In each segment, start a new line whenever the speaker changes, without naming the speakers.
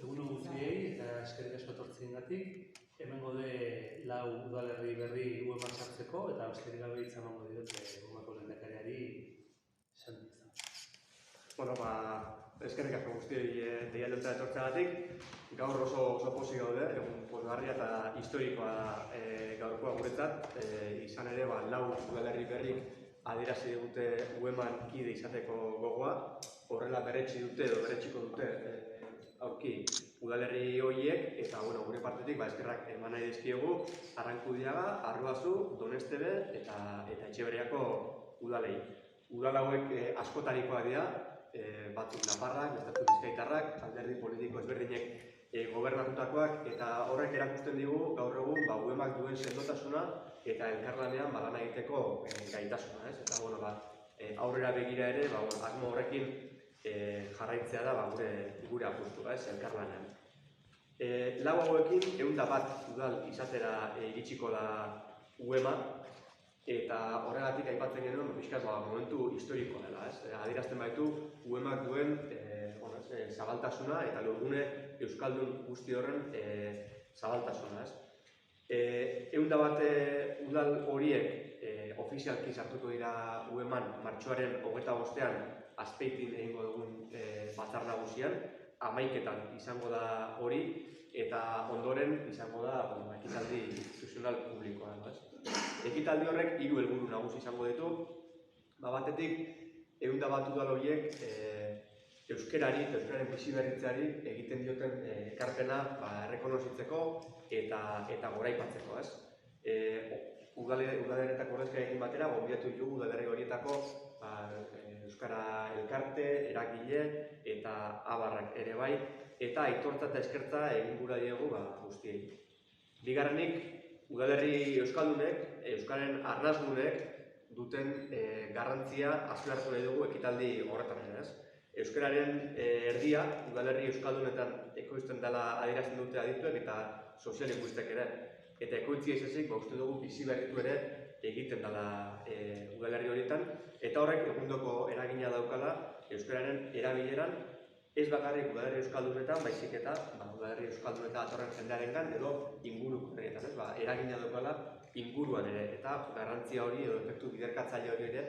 Egun on guztiei eta eskerrik asko etortziengatik. Hemen gaude lau udalerri berri webak sartzeko eta besterik gabe hitza emango diot Umako lehendakariari esan izan.
Bueno, eskerrik asko guztiei deialdietara etortzeagatik. Gaur oso pozik gaude, egun pozgarria eta historikoa gaurkoa guretzat. Izan ere, lau udalerri berrik adierazi dute UEMan kide izateko gogoa. Horrela berretsi dute edo berretsiko dute aurki udalerri horiek, eta gure partetik eskerrak eman nahi dizkiegu Arrankudiaga, Arruazu, Donestebe eta Etxeberriako udalei. Udal hauek askotarikoak dira, batzuk nafarrak, beste bizkaitarrak, alderdi politiko ezberdinek gobernatutakoak, eta horrek erakusten digu gaur egun UEMak duen sendotasuna eta elkarlanean lan egiteko gaitasuna. Eta aurrera begira ere, asmo horrekin jarraitzea da gure apustua, elkarlanean. Lau hauekin 101 udal izatera iritsiko da UEMa, eta horregatik aipatzen genuen pixkat momentu historikoa dela. Adierazten baitu UEMak duen zabaltasuna eta lurgune euskaldun guzti horren zabaltasuna. 101 udal horiek ofizialki sartuko dira UEMan martxoaren 25ean Azpeitin egingo dugun batzar nagusian, 11etan izango da hori, eta ondoren izango da ekitaldi instituzional publikoa. Ekitaldi horrek 3 helburu nagusi izango ditu. Batetik, 101 udal horiek euskerari eta euskararen biziberritzeari egiten dioten ekarpena errekonozitzeko eta goraipatzeko. Udalerrietako ordezkariekin batera, gonbidatu ditugu udalerri horietako euskara elkarte, eragile eta abarrak ere bai, eta aitortza eta eskertza egin gura diegu guztiei. Bigarrenik, udalerri euskaldunek, euskaren arnasgunek duten garrantzia azpimarratu nahi dugu ekitaldi horretan. Euskararen erdia udalerri euskaldunetan ekoizten dela adierazten dute adituek eta sozialinguistek ere. Eta ekoitzi ez ezik, uste dugu bizi berritu ere egiten dela udalerri horietan, eta horrek egundoko eragina daukala euskararen erabileran, ez bakarrik udalerri euskaldunetan, baizik eta udalerri euskaldunetan atorren jendearengan edo inguruko horietan. Eragina daukala inguruan ere, eta garrantzia hori edo efektu biderkatzaile hori ere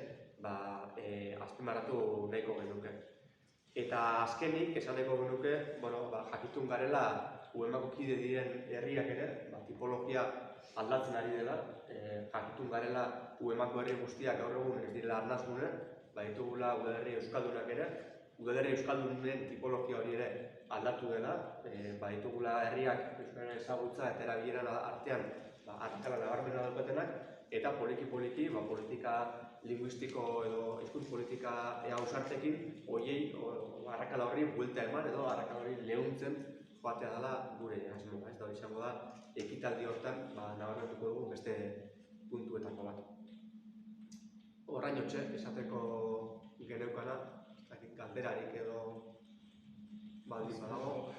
azpimarratu nahiko genuke. Eta azkenik, esan nahiko genuke, jakitun garela UEMako kide diren herriak ere, tipologia aldatzen ari dela, jakitun garela UEMako herri guztiak gaur egun ez direla arnasgune, ditugula udalerri euskaldunak ere, udalerri euskaldunen tipologia hori ere aldatu dela, ditugula herriak euskararen ezagutza eta erabileran artean arrakala nabarmena daukatenak, eta poliki-poliki politika linguistiko edo hizkuntz politika ausartekin horiei arrakala horri buelta eman edo arrakala hori leuntzen joatea dela gure asmoa. Eta hori izango da ekitaldi hortan nabarmenduko dugu beste puntuetako bat. Horrainotxe esateko geneukana, galderarik edo baldin badago.